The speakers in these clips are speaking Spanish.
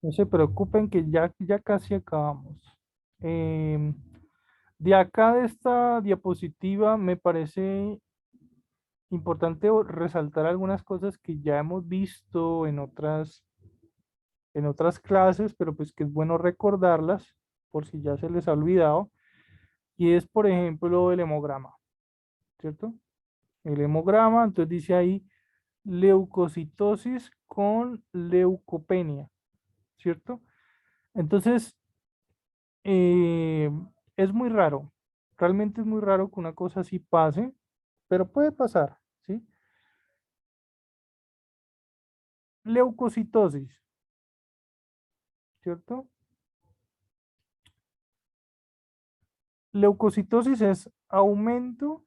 No se preocupen que ya casi acabamos. Em, de acá de esta diapositiva me parece importante resaltar algunas cosas que ya hemos visto en otras clases, pero pues que es bueno recordarlas por si ya se les ha olvidado. Y es, por ejemplo, el hemograma, ¿cierto? El hemograma, entonces dice ahí leucocitosis con leucopenia, ¿cierto? Entonces, eh, es muy raro, realmente es muy raro que una cosa así pase, pero puede pasar, ¿sí? Leucocitosis, ¿cierto? Leucocitosis es aumento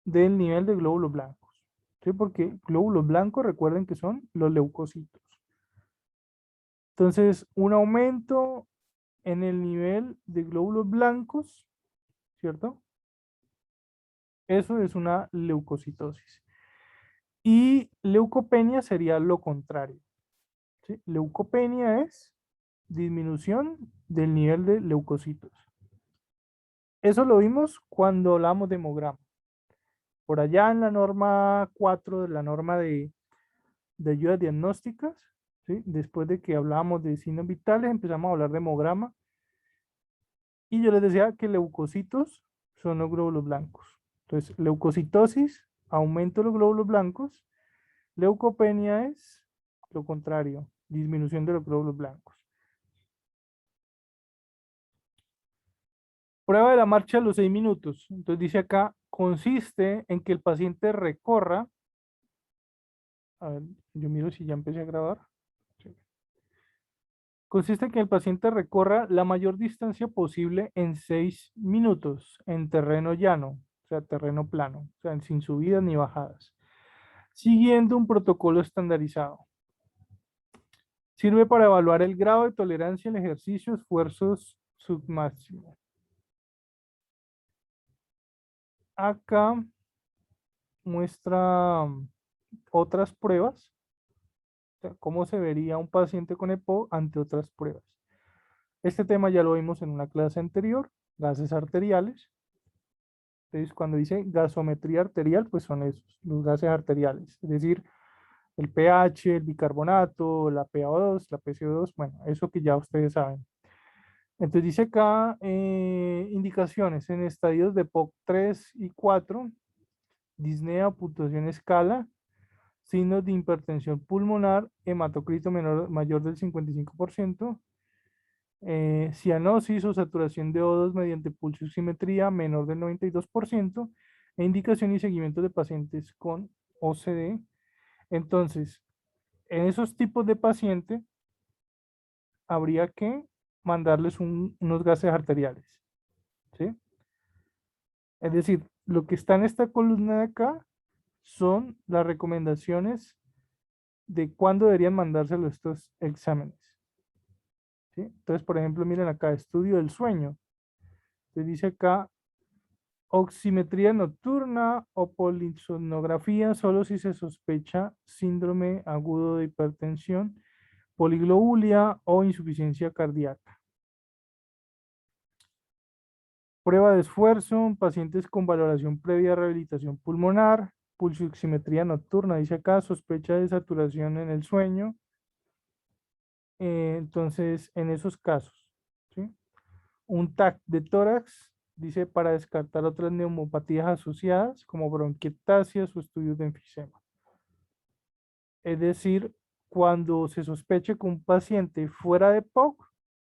del nivel de glóbulos blancos, ¿sí? Porque glóbulos blancos, recuerden que son los leucocitos. Entonces, un aumento en el nivel de glóbulos blancos, ¿cierto? Eso es una leucocitosis. Y leucopenia sería lo contrario, ¿sí? Leucopenia es disminución del nivel de leucocitos. Eso lo vimos cuando hablamos de hemograma. Por allá en la norma 4 de la norma de ayudas diagnósticas, ¿sí? Después de que hablábamos de signos vitales, empezamos a hablar de hemograma. Y yo les decía que leucocitos son los glóbulos blancos. Entonces, leucocitosis, aumento de los glóbulos blancos. Leucopenia es lo contrario, disminución de los glóbulos blancos. Prueba de la marcha a los 6 minutos. Entonces dice acá, consiste en que el paciente recorra, a ver, yo miro si ya empecé a grabar. Sí. Consiste en que el paciente recorra la mayor distancia posible en 6 minutos en terreno llano, o sea, terreno plano, o sea, sin subidas ni bajadas, siguiendo un protocolo estandarizado. Sirve para evaluar el grado de tolerancia al ejercicio, esfuerzos submáximo. Acá muestra otras pruebas, o sea, cómo se vería un paciente con EPOC ante otras pruebas. Este tema ya lo vimos en una clase anterior, gases arteriales. Entonces, cuando dice gasometría arterial, pues son esos, los gases arteriales, es decir, el pH, el bicarbonato, la PaO2, la PCO2, bueno, eso que ya ustedes saben. Entonces dice acá indicaciones en estadios de POC 3 y 4, disnea, puntuación escala, signos de hipertensión pulmonar, hematocrito mayor del 55%, cianosis o saturación de O2 mediante pulsioximetría menor del 92%, e indicación y seguimiento de pacientes con OCD. Entonces, en esos tipos de pacientes habría que mandarles unos gases arteriales, ¿sí? Es decir, lo que está en esta columna de acá son las recomendaciones de cuándo deberían mandárselo estos exámenes, ¿sí? Entonces, por ejemplo, miren acá, estudio del sueño. Se dice acá, oximetría nocturna o polisonografía solo si se sospecha síndrome agudo de hipertensión, poliglobulia o insuficiencia cardíaca. Prueba de esfuerzo en pacientes con valoración previa de rehabilitación pulmonar, pulsioximetría nocturna, dice acá, sospecha de saturación en el sueño. Entonces, en esos casos, ¿sí? Un TAC de tórax, dice, para descartar otras neumopatías asociadas, como bronquiectasias o estudios de enfisema. Es decir, cuando se sospeche que un paciente fuera de POC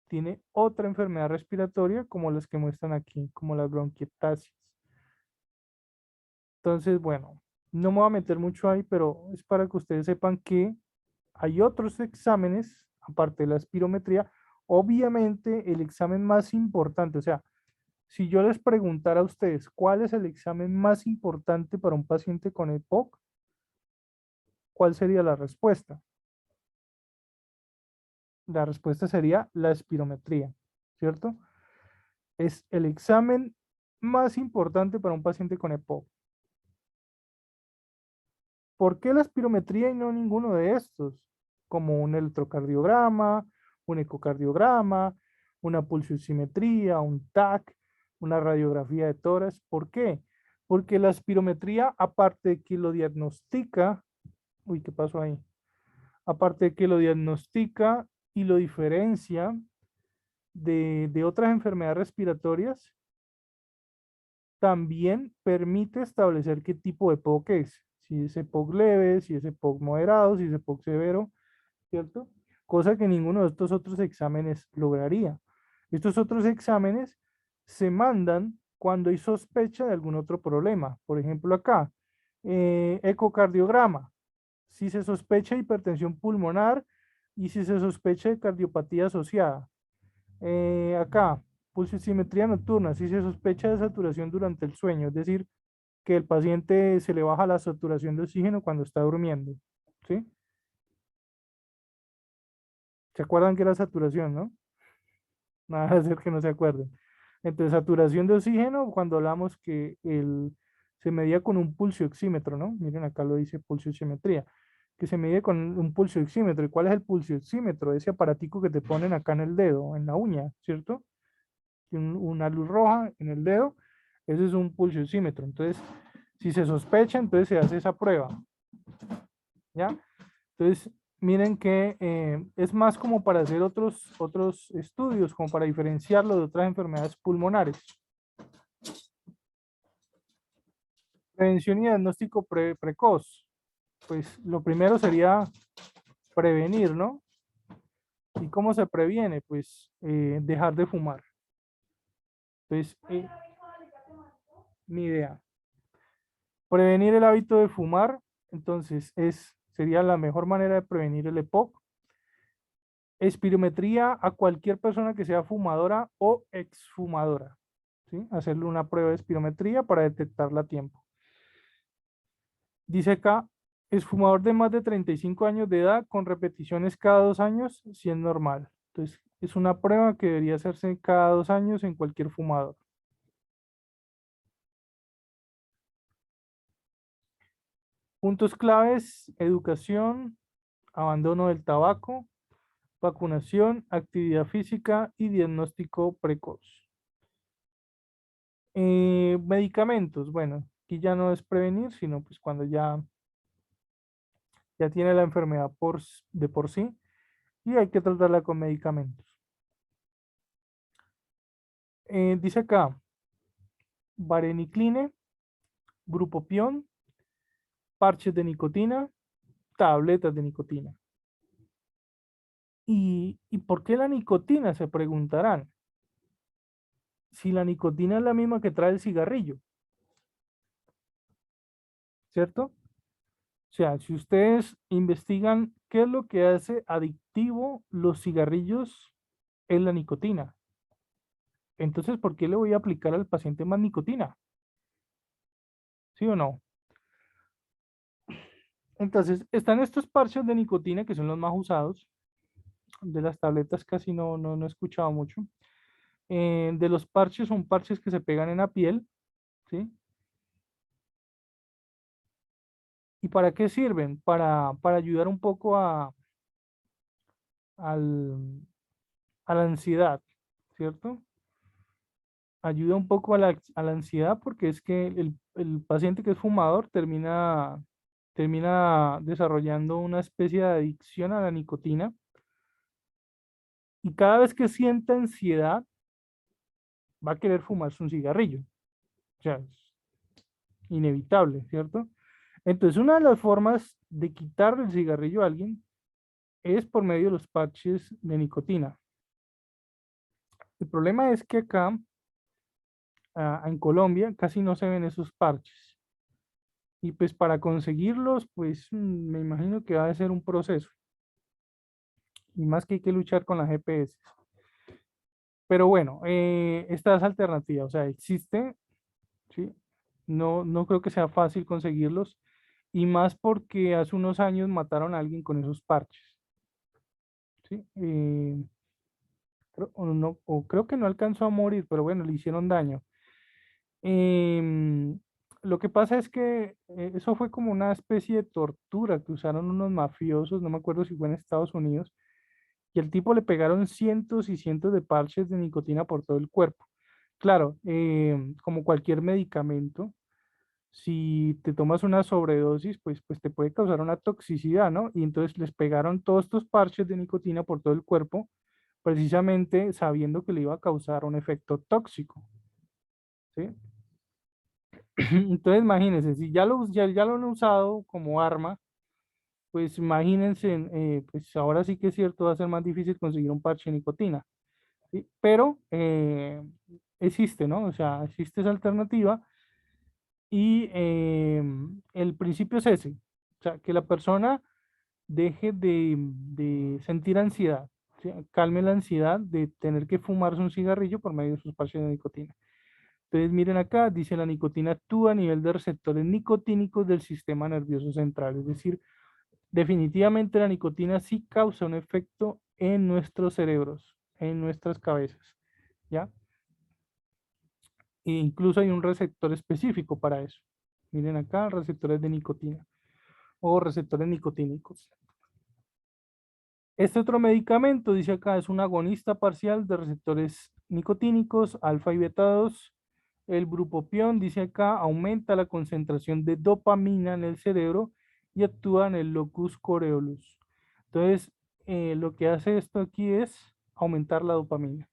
tiene otra enfermedad respiratoria, como las que muestran aquí, como las bronquiectasias. Entonces, bueno, no me voy a meter mucho ahí, pero es para que ustedes sepan que hay otros exámenes, aparte de la espirometría. Obviamente, el examen más importante, o sea, si yo les preguntara a ustedes cuál es el examen más importante para un paciente con EPOC, ¿cuál sería la respuesta? La respuesta sería la espirometría, ¿cierto? Es el examen más importante para un paciente con EPOC. ¿Por qué la espirometría y no ninguno de estos? Como un electrocardiograma un ecocardiograma, una pulsioximetría, un TAC, una radiografía de tórax. ¿Por qué? Porque la espirometría, aparte de que lo diagnostica, uy, ¿qué pasó ahí? Aparte de que lo diagnostica y lo diferencia de otras enfermedades respiratorias, también permite establecer qué tipo de POC es, si es EPOC leve, si es EPOC moderado, si es EPOC severo, ¿cierto? Cosa que ninguno de estos otros exámenes lograría. Estos otros exámenes se mandan cuando hay sospecha de algún otro problema. Por ejemplo, acá, ecocardiograma, si se sospecha de hipertensión pulmonar y si se sospecha de cardiopatía asociada. Acá, pulsioximetría nocturna, si se sospecha de saturación durante el sueño, es decir, que el paciente se le baja la saturación de oxígeno cuando está durmiendo, ¿sí? ¿Se acuerdan que era saturación, no? Nada de hacer que no se acuerden. Entonces, saturación de oxígeno, cuando hablamos que se medía con un pulsioxímetro, ¿no? Miren, acá lo dice pulsioximetría, que se mide con un pulsioxímetro. ¿Y cuál es el pulsioxímetro? Ese aparatico que te ponen acá en el dedo, en la uña, ¿cierto? Una luz roja en el dedo, ese es un pulsioxímetro. Entonces, si se sospecha, entonces se hace esa prueba, ¿ya? Entonces, miren que es más como para hacer otros estudios, como para diferenciarlo de otras enfermedades pulmonares. Prevención y diagnóstico precoz. Pues lo primero sería prevenir, ¿no? ¿Y cómo se previene? Pues dejar de fumar. Entonces, mi idea. Prevenir el hábito de fumar, entonces, sería la mejor manera de prevenir el EPOC. Espirometría a cualquier persona que sea fumadora o exfumadora, ¿sí? Hacerle una prueba de espirometría para detectarla a tiempo. Dice acá, es fumador de más de 35 años de edad con repeticiones cada 2 años, si es normal. Entonces, es una prueba que debería hacerse cada 2 años en cualquier fumador. Puntos claves, educación, abandono del tabaco, vacunación, actividad física y diagnóstico precoz. Medicamentos, bueno, aquí ya no es prevenir, sino pues cuando ya tiene la enfermedad de por sí y hay que tratarla con medicamentos. Dice acá, varenicline, bupropión, parches de nicotina, tabletas de nicotina. ¿Y por qué la nicotina? Se preguntarán. Si la nicotina es la misma que trae el cigarrillo, ¿cierto? O sea, si ustedes investigan qué es lo que hace adictivo los cigarrillos, es la nicotina. Entonces, ¿por qué le voy a aplicar al paciente más nicotina? ¿Sí o no? Entonces, están estos parches de nicotina que son los más usados. De las tabletas casi no he escuchado mucho. De los parches son parches que se pegan en la piel, ¿sí? ¿Y para qué sirven? Para ayudar un poco al- a la ansiedad, ¿cierto? Ayuda un poco a la ansiedad porque es que el paciente que es fumador termina desarrollando una especie de adicción a la nicotina y cada vez que sienta ansiedad va a querer fumarse un cigarrillo. O sea, es inevitable, ¿cierto? Entonces, una de las formas de quitarle el cigarrillo a alguien es por medio de los parches de nicotina. El problema es que acá, en Colombia, casi no se ven esos parches. Y pues para conseguirlos, pues me imagino que va a ser un proceso. Y más que hay que luchar con las GPS. Pero bueno, esta es alternativa, o sea, existe, ¿sí? No creo que sea fácil conseguirlos. Y más porque hace unos años mataron a alguien con esos parches, ¿sí? Creo que no alcanzó a morir, pero bueno, le hicieron daño. Em, lo que pasa es que eso fue como una especie de tortura que usaron unos mafiosos, no me acuerdo si fue en Estados Unidos, Y al tipo le pegaron cientos y cientos de parches de nicotina por todo el cuerpo. Claro, como cualquier medicamento, si te tomas una sobredosis, pues te puede causar una toxicidad, ¿no? Y entonces les pegaron todos estos parches de nicotina por todo el cuerpo, precisamente sabiendo que le iba a causar un efecto tóxico, ¿sí? Entonces imagínense, si ya lo han usado como arma, pues imagínense, pues ahora sí que es cierto, va a ser más difícil conseguir un parche de nicotina, ¿sí? Pero existe, ¿no? O sea, existe esa alternativa y el principio es ese, o sea, que la persona deje de sentir ansiedad, ¿sí? Calme la ansiedad de tener que fumarse un cigarrillo por medio de sus parches de nicotina. Entonces, miren acá, dice la nicotina actúa a nivel de receptores nicotínicos del sistema nervioso central, es decir, definitivamente la nicotina sí causa un efecto en nuestros cerebros, en nuestras cabezas, ¿ya? E incluso hay un receptor específico para eso. Miren acá, receptores de nicotina o receptores nicotínicos. Este otro medicamento, dice acá, es un agonista parcial de receptores nicotínicos, alfa y beta 2. El bupropión, dice acá, aumenta la concentración de dopamina en el cerebro y actúa en el locus coeruleus. Entonces, lo que hace esto aquí es aumentar la dopamina.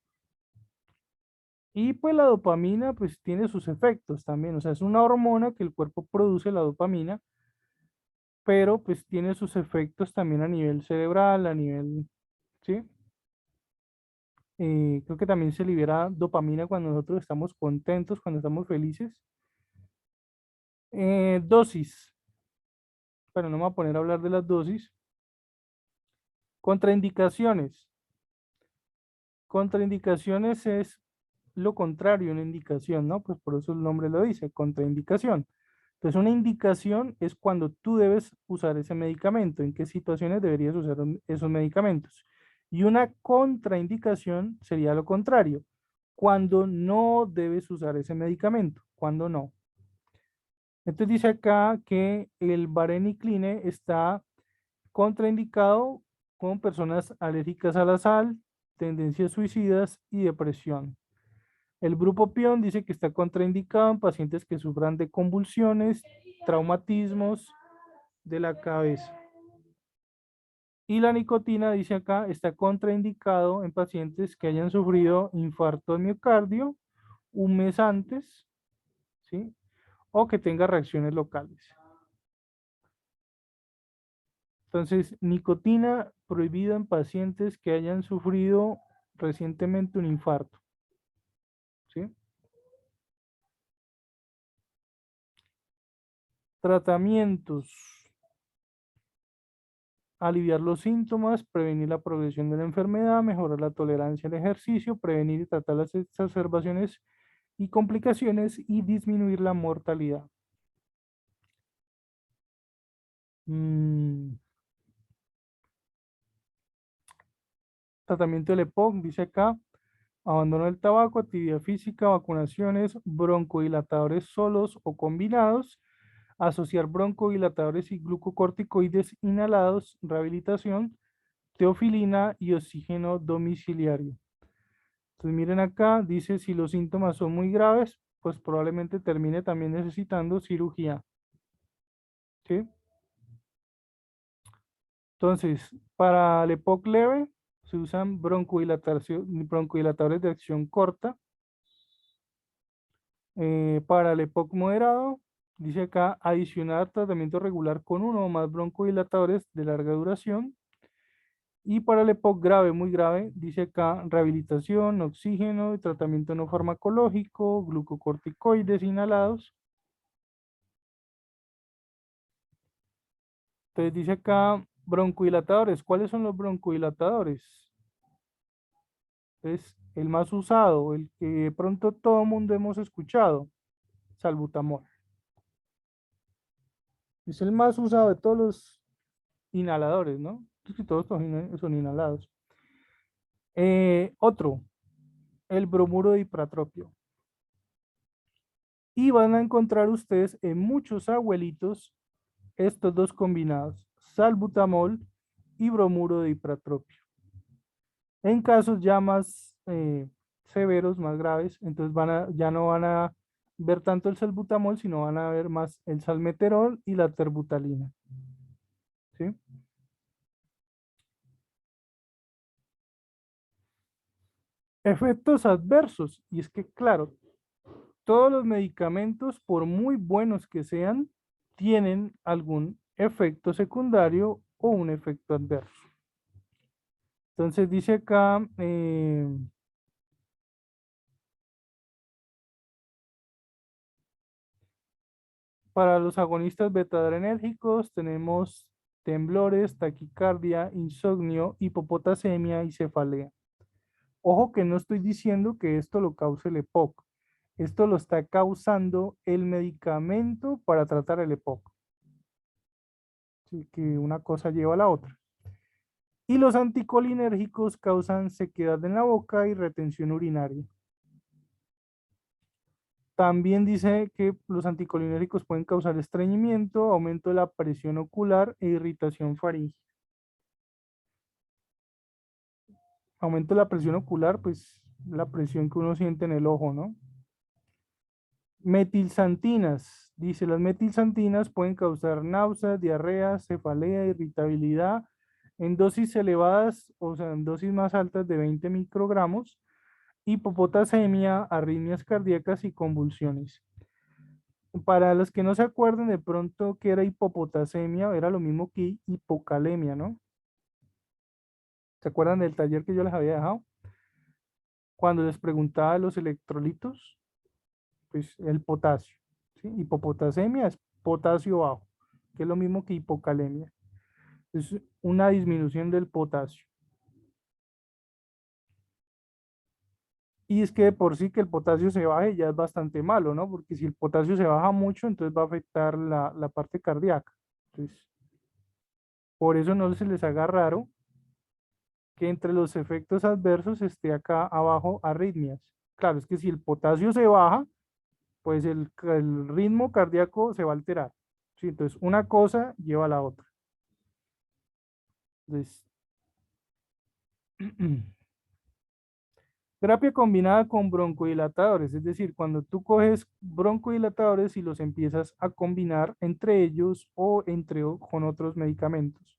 Y pues la dopamina pues tiene sus efectos también, o sea, es una hormona que el cuerpo produce, la dopamina, pero pues tiene sus efectos también a nivel cerebral, a nivel, ¿sí? Creo que también se libera dopamina cuando nosotros estamos contentos, cuando estamos felices. Dosis, pero no me voy a poner a hablar de las dosis. Contraindicaciones. Contraindicaciones es lo contrario, una indicación, ¿no? Pues por eso el nombre lo dice, contraindicación. Entonces, una indicación es cuando tú debes usar ese medicamento, en qué situaciones deberías usar esos medicamentos. Y una contraindicación sería lo contrario, cuando no debes usar ese medicamento, cuando no. Entonces dice acá que el varenicline está contraindicado con personas alérgicas a la sal, tendencias suicidas y depresión. El grupo PION dice que está contraindicado en pacientes que sufran de convulsiones, traumatismos de la cabeza. Y la nicotina, dice acá, está contraindicado en pacientes que hayan sufrido infarto de miocardio un mes antes, ¿sí? O que tenga reacciones locales. Entonces, nicotina prohibida en pacientes que hayan sufrido recientemente un infarto, ¿sí? Tratamientos. Aliviar los síntomas, prevenir la progresión de la enfermedad, mejorar la tolerancia al ejercicio, prevenir y tratar las exacerbaciones y complicaciones y disminuir la mortalidad. Mm, Tratamiento del EPOC, dice acá, abandono del tabaco, actividad física, vacunaciones, broncodilatadores solos o combinados, asociar broncodilatadores y glucocorticoides inhalados, rehabilitación, teofilina y oxígeno domiciliario. Entonces miren acá, dice si los síntomas son muy graves, pues probablemente termine también necesitando cirugía, ¿sí? Entonces, para el EPOC leve, se usan broncodilatadores de acción corta. Para el EPOC moderado, dice acá, adicionar tratamiento regular con uno o más broncodilatadores de larga duración. Y para el EPOC grave, muy grave, dice acá, rehabilitación, oxígeno y tratamiento no farmacológico, glucocorticoides inhalados. Entonces dice acá broncodilatadores. ¿Cuáles son los broncodilatadores? Es el más usado, el que de pronto todo el mundo hemos escuchado, salbutamol. Es el más usado de todos los inhaladores, ¿no? Es que todos son inhalados. Otro, el bromuro de ipratropio. Y van a encontrar ustedes en muchos abuelitos estos dos combinados, salbutamol y bromuro de ipratropio. En casos ya más severos, más graves, entonces ya no van a ver tanto el salbutamol, sino van a ver más el salmeterol y la terbutalina. ¿Sí? Efectos adversos. Y es que, claro, todos los medicamentos, por muy buenos que sean, tienen algún efecto secundario o un efecto adverso. Entonces dice acá, para los agonistas beta-adrenérgicos tenemos temblores, taquicardia, insomnio, hipopotasemia y cefalea. Ojo que no estoy diciendo que esto lo cause el EPOC. Esto lo está causando el medicamento para tratar el EPOC. Así que una cosa lleva a la otra. Y los anticolinérgicos causan sequedad en la boca y retención urinaria. También dice que los anticolinérgicos pueden causar estreñimiento, aumento de la presión ocular e irritación faríngea. Aumento de la presión ocular, pues la presión que uno siente en el ojo, ¿no? Metilsantinas. Dice, las metilsantinas pueden causar náuseas, diarrea, cefalea, irritabilidad en dosis elevadas, o sea, en dosis más altas de 20 microgramos, hipopotasemia, arritmias cardíacas y convulsiones. Para los que no se acuerdan de pronto que era hipopotasemia, era lo mismo que hipocalemia, ¿no? ¿Se acuerdan del taller que yo les había dejado? Cuando les preguntaba de los electrolitos, pues el potasio, ¿sí? Hipopotasemia es potasio bajo, que es lo mismo que hipocalemia. Es una disminución del potasio. Y es que de por sí que el potasio se baje ya es bastante malo, ¿no? Porque si el potasio se baja mucho, entonces va a afectar la parte cardíaca. Entonces, por eso no se les haga raro que entre los efectos adversos esté acá abajo arritmias. Claro, es que si el potasio se baja, pues el ritmo cardíaco se va a alterar. ¿Sí? Entonces, una cosa lleva a la otra. Entonces, terapia combinada con broncodilatadores, es decir, cuando tú coges broncodilatadores y los empiezas a combinar entre ellos o con otros medicamentos,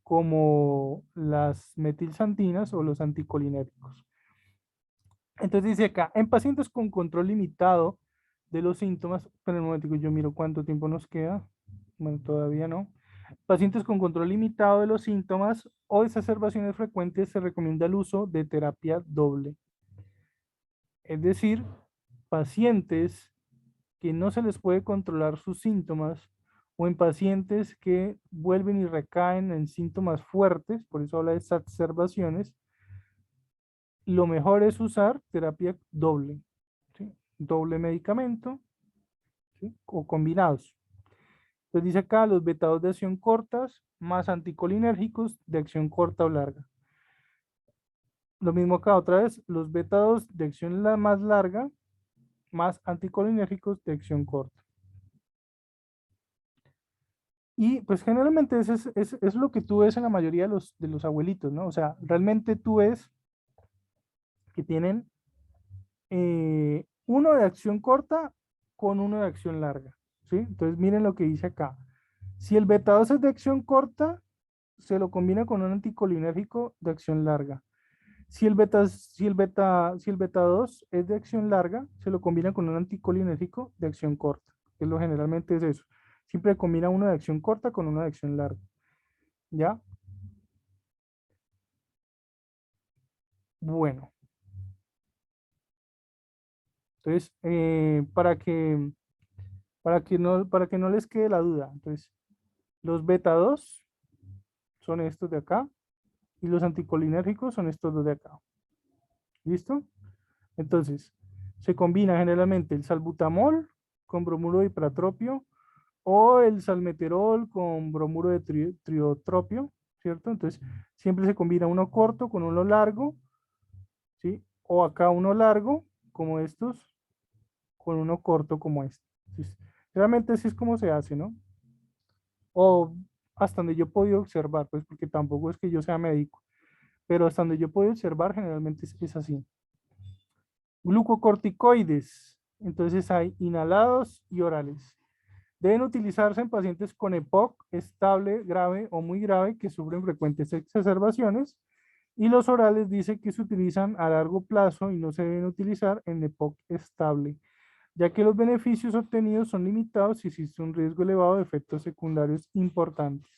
como las metilsantinas o los anticolinérgicos. Entonces dice acá, en pacientes con control limitado de los síntomas, pero un momento, yo miro cuánto tiempo nos queda. Bueno, todavía no. Pacientes con control limitado de los síntomas o exacerbaciones frecuentes se recomienda el uso de terapia doble. Es decir, pacientes que no se les puede controlar sus síntomas o en pacientes que vuelven y recaen en síntomas fuertes, por eso habla de exacerbaciones, lo mejor es usar terapia doble, ¿sí? Doble medicamento, ¿sí? O combinados. Entonces dice acá los betados de acción cortas más anticolinérgicos de acción corta o larga. Lo mismo acá otra vez, los betados de acción más larga más anticolinérgicos de acción corta. Y pues generalmente es lo que tú ves en la mayoría de los abuelitos, ¿no? O sea, realmente tú ves que tienen uno de acción corta con uno de acción larga, ¿sí? Entonces miren lo que dice acá. Si el beta 2 es de acción corta, se lo combina con un anticolinérgico de acción larga. Si el beta 2 es de acción larga, se lo combina con un anticolinérgico de acción corta, que lo generalmente es eso. Siempre combina uno de acción corta con uno de acción larga. ¿Ya? Bueno, entonces, para que no les quede la duda, entonces, los beta 2 son estos de acá y los anticolinérgicos son estos dos de acá. ¿Listo? Entonces, se combina generalmente el salbutamol con bromuro de ipratropio o el salmeterol con bromuro de triotropio, ¿cierto? Entonces, siempre se combina uno corto con uno largo, ¿sí? O acá uno largo, como estos, con uno corto como este. Entonces, realmente así es como se hace, ¿no? O hasta donde yo he podido observar, pues porque tampoco es que yo sea médico. pero hasta donde yo puedo observar, generalmente es así. Glucocorticoides, entonces hay inhalados y orales. Deben utilizarse en pacientes con EPOC estable, grave o muy grave que sufren frecuentes exacerbaciones. Y los orales dice que se utilizan a largo plazo y no se deben utilizar en EPOC estable, ya que los beneficios obtenidos son limitados y existe un riesgo elevado de efectos secundarios importantes.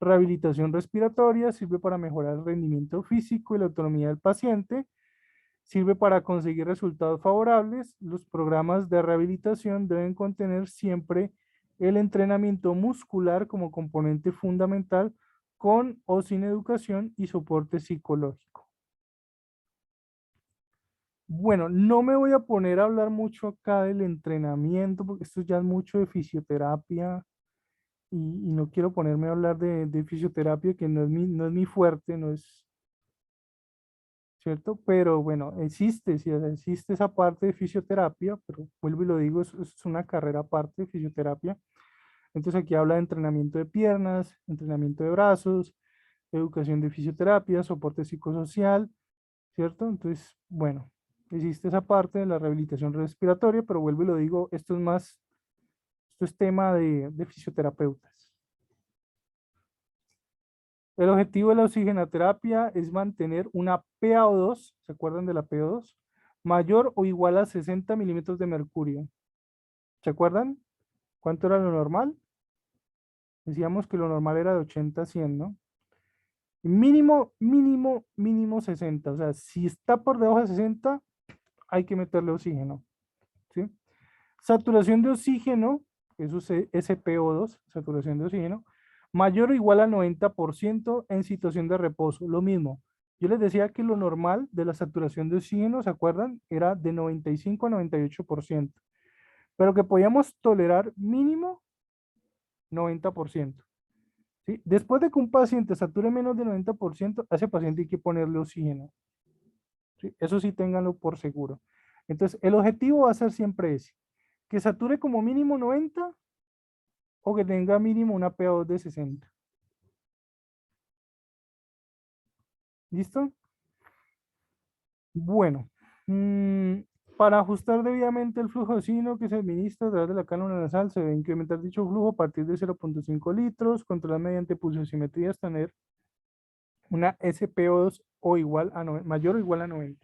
Rehabilitación respiratoria sirve para mejorar el rendimiento físico y la autonomía del paciente. Sirve para conseguir resultados favorables. Los programas de rehabilitación deben contener siempre el entrenamiento muscular como componente fundamental con o sin educación y soporte psicológico. Bueno, no me voy a poner a hablar mucho acá del entrenamiento porque esto ya es mucho de fisioterapia y no quiero ponerme a hablar de fisioterapia que no es mi fuerte, no es, ¿cierto? Pero bueno, existe, sí, o sea, existe esa parte de fisioterapia, pero vuelvo y lo digo, es una carrera aparte de fisioterapia. Entonces aquí habla de entrenamiento de piernas, entrenamiento de brazos, educación de fisioterapia, soporte psicosocial, ¿cierto? Entonces, bueno, existe esa parte de la rehabilitación respiratoria, pero vuelvo y lo digo, esto es tema de fisioterapeutas. El objetivo de la oxigenoterapia es mantener una PaO2, ¿se acuerdan de la PaO2? Mayor o igual a 60 milímetros de mercurio. ¿Se acuerdan? ¿Cuánto era lo normal? Decíamos que lo normal era de 80 a 100, ¿no? Mínimo, mínimo, mínimo 60. O sea, si está por debajo de 60, hay que meterle oxígeno, ¿sí? Saturación de oxígeno, eso es SPO2, saturación de oxígeno, mayor o igual a 90% en situación de reposo. Lo mismo. Yo les decía que lo normal de la saturación de oxígeno, ¿se acuerdan? Era de 95 a 98%, pero que podíamos tolerar mínimo 90%. ¿Sí? Después de que un paciente sature menos de 90%, a ese paciente hay que ponerle oxígeno. ¿Sí? Eso sí, ténganlo por seguro. Entonces, el objetivo va a ser siempre ese, que sature como mínimo 90 o que tenga mínimo una PaO2 de 60. ¿Listo? Bueno, para ajustar debidamente el flujo de oxígeno que se administra a través de la cánula nasal, se debe incrementar dicho flujo a partir de 0,5 litros, controlar mediante pulsioximetría hasta tener una SPO2 o igual a mayor o igual a 90.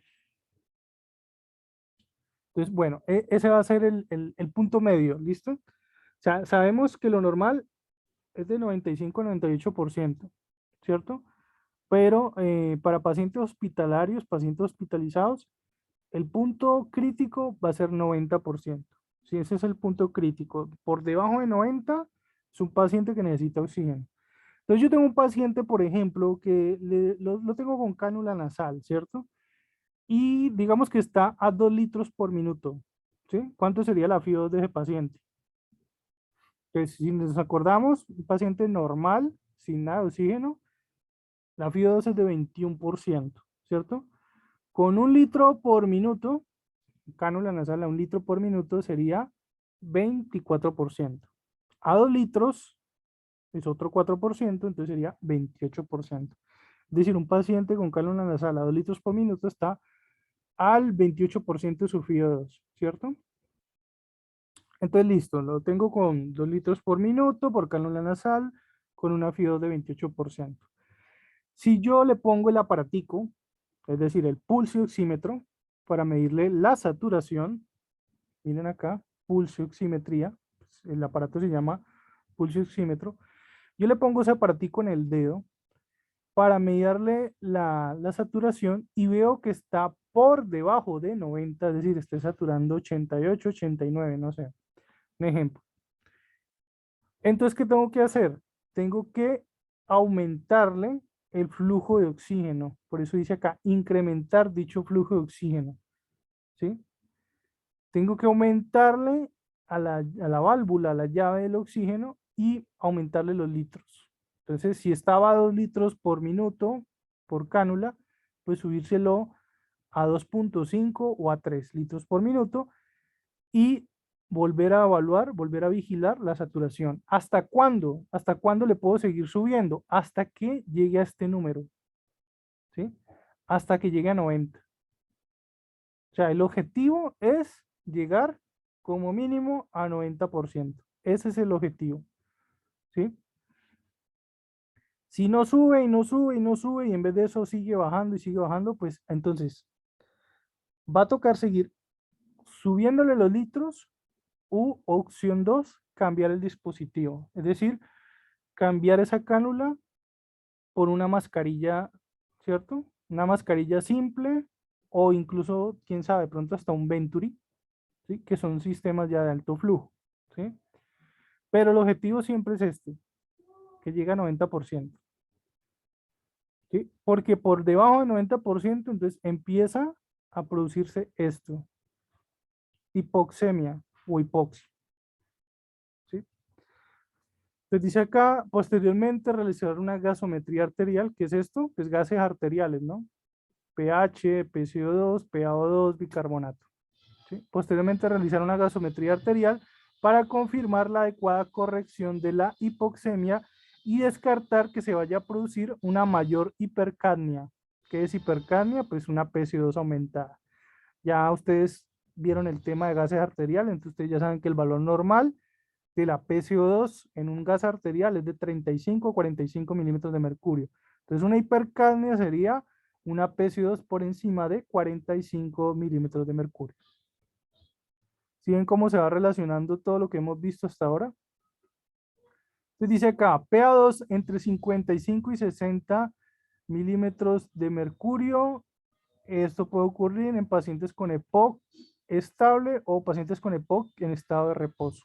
Entonces, bueno, ese va a ser el punto medio, ¿listo? O sea, sabemos que lo normal es de 95 a 98%, ¿cierto? Pero para pacientes hospitalarios, pacientes hospitalizados, el punto crítico va a ser 90%. Si ese es el punto crítico. Por debajo de 90 es un paciente que necesita oxígeno. Entonces yo tengo un paciente, por ejemplo, que lo tengo con cánula nasal, ¿cierto? Y digamos que está a 2 litros por minuto, ¿sí? ¿Cuánto sería la FIO2 de ese paciente? Pues si nos acordamos, un paciente normal, sin nada de oxígeno, la FIO2 es de 21%, ¿cierto? Con 1 litro por minuto, cánula nasal a 1 litro por minuto sería 24%. A 2 litros es otro 4%, entonces sería 28%. Es decir, un paciente con cánula nasal a 2 litros por minuto está al 28% de su FIO2, ¿cierto? Entonces, listo, lo tengo con 2 litros por minuto por cánula nasal con una FIO2 de 28%. Si yo le pongo el aparatico, es decir, el pulso oxímetro, para medirle la saturación, miren acá, pulso oximetría, pues, el aparato se llama pulso oxímetro, yo le pongo ese aparatico en el dedo para medirle la saturación y veo que está por debajo de 90, es decir, estoy saturando 88, 89, no sé, un ejemplo. Entonces, ¿qué tengo que hacer? Tengo que aumentarle el flujo de oxígeno. Por eso dice acá, incrementar dicho flujo de oxígeno. ¿Sí? Tengo que aumentarle a la válvula, a la llave del oxígeno y aumentarle los litros. Entonces, si estaba a 2 litros por minuto por cánula, pues subírselo a 2,5 o a 3 litros por minuto y volver a evaluar, volver a vigilar la saturación. ¿Hasta cuándo? ¿Hasta cuándo le puedo seguir subiendo? Hasta que llegue a este número. hasta que llegue a 90. O sea, el objetivo es llegar como mínimo a 90%. Ese es el objetivo, ¿sí? Si no sube y no sube y no sube y en vez de eso sigue bajando y sigue bajando, pues entonces va a tocar seguir subiéndole los litros u opción 2 cambiar el dispositivo. Es decir, cambiar esa cánula por una mascarilla, ¿cierto? Una mascarilla simple o incluso, quién sabe, pronto hasta un Venturi, ¿sí? Que son sistemas ya de alto flujo, ¿sí? Pero el objetivo siempre es este, que llegue a 90%, ¿sí? Porque por debajo del 90%, entonces empieza a producirse esto, hipoxemia o hipoxia, ¿sí? Entonces dice acá, posteriormente realizar una gasometría arterial, ¿qué es esto? Pues gases arteriales, ¿no? pH, PCO2, PaO2, bicarbonato, ¿sí? Posteriormente realizar una gasometría arterial para confirmar la adecuada corrección de la hipoxemia y descartar que se vaya a producir una mayor hipercapnia. ¿Qué es hipercapnia? Pues una PCO2 aumentada. Ya ustedes vieron el tema de gases arteriales, entonces ustedes ya saben que el valor normal de la PCO2 en un gas arterial es de 35 a 45 milímetros de mercurio. Entonces una hipercapnia sería una PCO2 por encima de 45 milímetros de mercurio. ¿Sí ven cómo se va relacionando todo lo que hemos visto hasta ahora? Entonces dice acá, PA2 entre 55 y 60 milímetros de mercurio. Esto puede ocurrir en pacientes con EPOC estable o pacientes con EPOC en estado de reposo.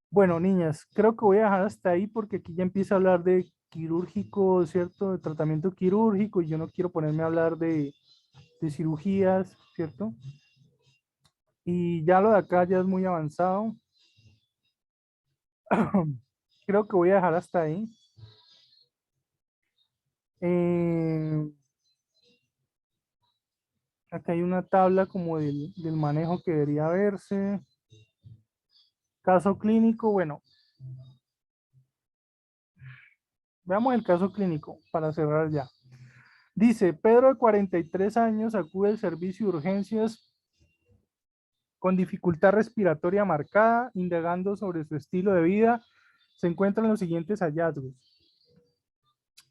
Bueno, niñas, creo que voy a dejar hasta ahí porque aquí ya empieza a hablar de quirúrgico, ¿cierto? De tratamiento quirúrgico y yo no quiero ponerme a hablar de cirugías, ¿cierto? Y ya lo de acá ya es muy avanzado. Creo que voy a dejar hasta ahí. Eh, Acá hay una tabla como del manejo que debería verse. Caso clínico, bueno, veamos el caso clínico para cerrar ya. Dice, Pedro de 43 años acude al servicio de urgencias con dificultad respiratoria marcada, indagando sobre su estilo de vida. Se encuentran los siguientes hallazgos.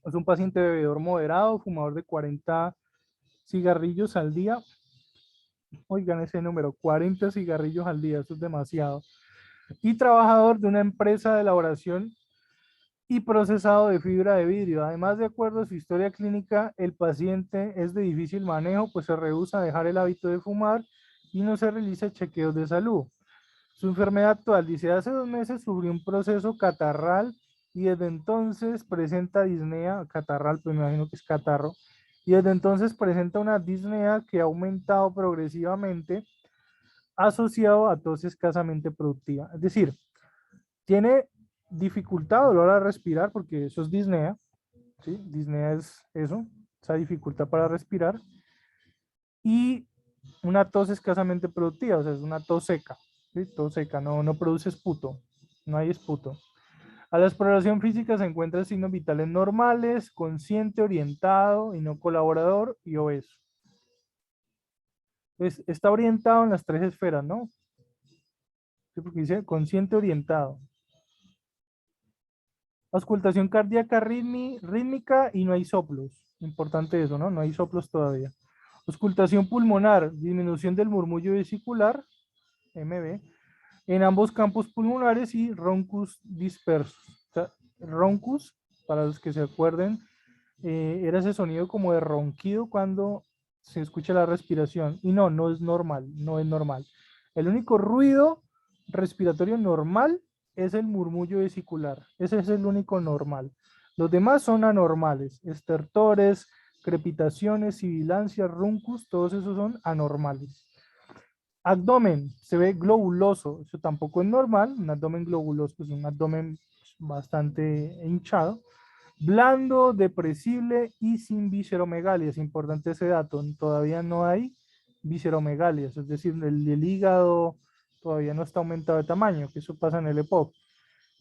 Es un paciente bebedor moderado, fumador de 40 cigarrillos al día. Oigan ese número, 40 cigarrillos al día, eso es demasiado. Y trabajador de una empresa de elaboración y procesado de fibra de vidrio. Además, de acuerdo a su historia clínica, el paciente es de difícil manejo, pues se rehúsa a dejar el hábito de fumar y no se realiza chequeos de salud. Su enfermedad actual, dice, hace 2 meses sufrió un proceso catarral y desde entonces presenta disnea, catarral, pues me imagino que es catarro, y desde entonces presenta una disnea que ha aumentado progresivamente asociado a tos escasamente productiva. Es decir, tiene dificultad, dolor a respirar, porque eso es disnea, ¿sí? Disnea es eso, esa dificultad para respirar, y una tos escasamente productiva, o sea, es una tos seca, ¿sí? Tos seca, no produce esputo, no hay esputo. A la exploración física se encuentran signos vitales normales, consciente, orientado y no colaborador y obeso. Pues está orientado en las tres esferas, ¿no? Sí, porque dice consciente, orientado. Auscultación cardíaca rítmica y no hay soplos. Importante eso, ¿no? No hay soplos todavía. Auscultación pulmonar, disminución del murmullo vesicular, MB, en ambos campos pulmonares y roncus dispersos. O sea, roncus, para los que se acuerden, era ese sonido como de ronquido cuando se escucha la respiración. Y no es normal, no es normal. El único ruido respiratorio normal es el murmullo vesicular. Ese es el único normal. Los demás son anormales. Estertores, crepitaciones, sibilancias, runcus, todos esos son anormales. Abdomen, se ve globuloso, eso tampoco es normal. Un abdomen globuloso es un abdomen bastante hinchado. Blando, depresible y sin visceromegalia. Es importante ese dato. Todavía no hay visceromegalias, es decir, el hígado todavía no está aumentado de tamaño, que eso pasa en el EPOC.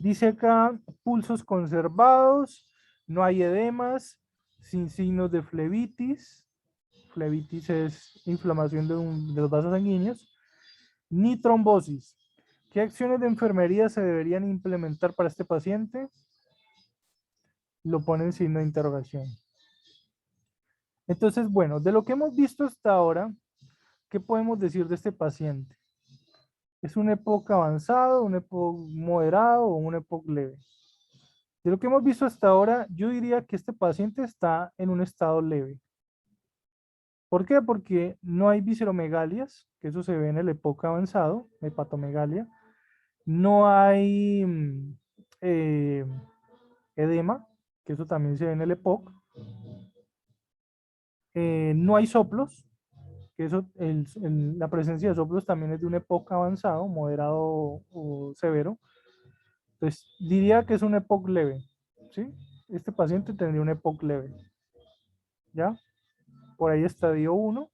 Dice acá, pulsos conservados, no hay edemas, sin signos de flebitis. Flebitis es inflamación de los vasos sanguíneos, ni trombosis. ¿Qué acciones de enfermería se deberían implementar para este paciente? Lo pone en signo de interrogación. Entonces, bueno, de lo que hemos visto hasta ahora, ¿qué podemos decir de este paciente? ¿Es un EPOC avanzado, un EPOC moderado o un EPOC leve? De lo que hemos visto hasta ahora, yo diría que este paciente está en un estado leve. ¿Por qué? Porque no hay visceromegalias, que eso se ve en el EPOC avanzado, hepatomegalia. No hay eh, edema, que eso también se ve en el EPOC. No hay soplos, que eso, la presencia de soplos también es de un EPOC avanzado, moderado o severo. Entonces, diría que es un EPOC leve, ¿sí? Este paciente tendría un EPOC leve, ¿ya? Por ahí estadio 1,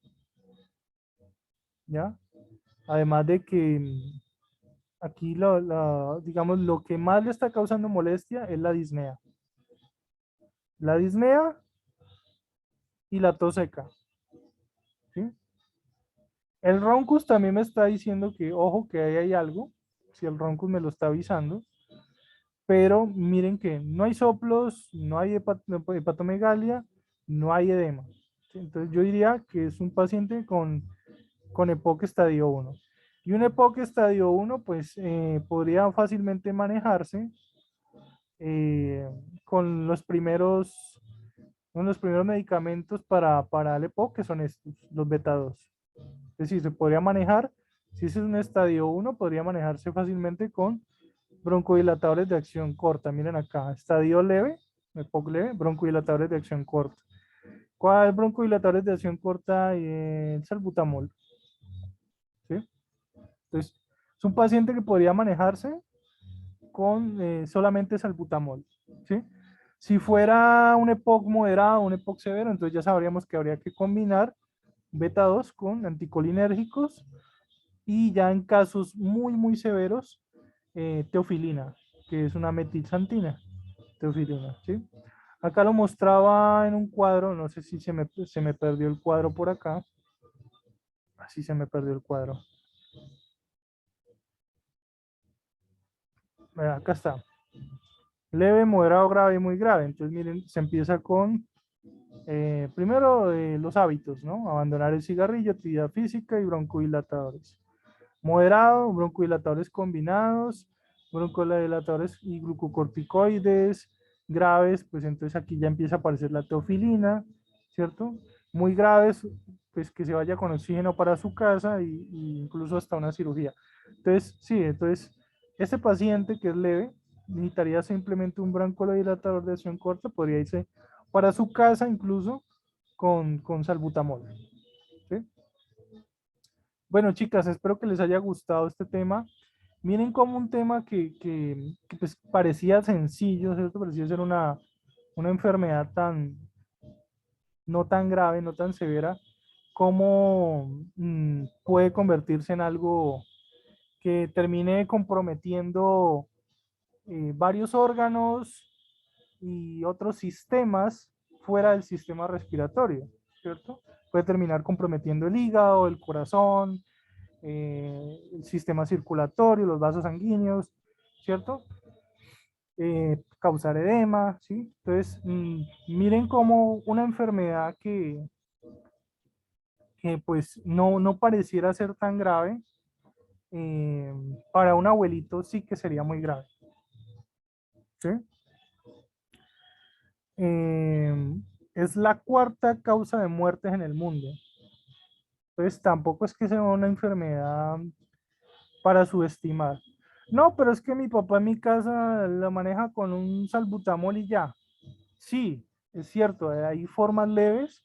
¿ya? Además de que aquí, digamos, lo que más le está causando molestia es la disnea. La disnea y la tos seca, ¿sí? El roncus también me está diciendo que, ojo, que ahí hay algo, si el roncus me lo está avisando, pero miren que no hay soplos, no hay hepatomegalia, no hay edema. ¿Sí? Entonces yo diría que es un paciente con EPOC estadio 1. Y un EPOC estadio 1, pues podría fácilmente manejarse eh, con los primeros medicamentos para el EPOC, que son estos, los beta 2. Es decir, se podría manejar, si ese es un estadio 1, podría manejarse fácilmente con broncodilatadores de acción corta. Miren acá, estadio leve, EPOC leve, broncodilatadores de acción corta. ¿Cuál broncodilatadores de acción corta? El salbutamol. ¿Sí? Entonces, es un paciente que podría manejarse con solamente salbutamol. ¿Sí? Si fuera un EPOC moderado, un EPOC severo, entonces ya sabríamos que habría que combinar beta 2 con anticolinérgicos y ya en casos muy, muy severos, teofilina, que es una metilxantina, teofilina, ¿sí? Acá lo mostraba en un cuadro, no sé si se me perdió el cuadro por acá. Así se me perdió el cuadro. Acá está. Leve, moderado, grave y muy grave. Entonces, miren, se empieza con, primero, los hábitos, ¿no? Abandonar el cigarrillo, actividad física y broncodilatadores. Moderado, broncodilatadores combinados, broncodilatadores y glucocorticoides. Graves, pues entonces aquí ya empieza a aparecer la teofilina, ¿cierto? Muy graves, pues que se vaya con oxígeno para su casa y incluso hasta una cirugía. Entonces, sí, entonces, este paciente que es leve, necesitaría simplemente un broncodilatador de acción corta, podría irse para su casa incluso con salbutamol. ¿Sí? Bueno, chicas, espero que les haya gustado este tema. Miren como un tema que, pues, parecía sencillo, ¿cierto? Parecía ser una enfermedad no tan grave, no tan severa, cómo puede convertirse en algo que termine comprometiendo varios órganos y otros sistemas fuera del sistema respiratorio, ¿cierto? Puede terminar comprometiendo el hígado, el corazón, el sistema circulatorio, los vasos sanguíneos, ¿cierto? Causar edema, ¿sí? Entonces, miren cómo una enfermedad que pues no pareciera ser tan grave, eh, para un abuelito sí que sería muy grave, ¿sí? Eh, es la cuarta causa de muertes en el mundo. Entonces, tampoco es que sea una enfermedad para subestimar. No, pero es que mi papá en mi casa la maneja con un salbutamol y ya. Sí, es cierto, hay formas leves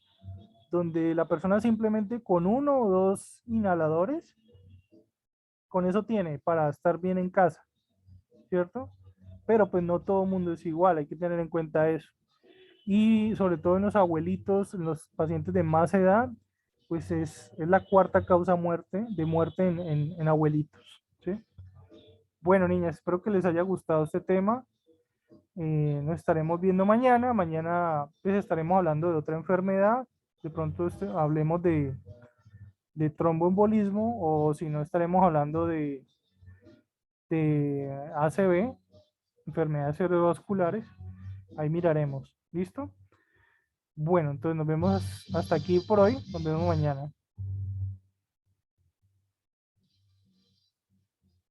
donde la persona simplemente con uno o dos inhaladores, con eso tiene para estar bien en casa, ¿cierto? Pero pues no todo el mundo es igual, hay que tener en cuenta eso. Y sobre todo en los abuelitos, en los pacientes de más edad, pues es la cuarta causa de muerte en abuelitos, ¿sí? Bueno, niñas, espero que les haya gustado este tema. Nos estaremos viendo mañana. Mañana pues estaremos hablando de otra enfermedad. De pronto hablemos de tromboembolismo o si no estaremos hablando de ACV, enfermedades cerebrovasculares. Ahí miraremos. ¿Listo? Bueno, entonces nos vemos hasta aquí por hoy. Nos vemos mañana.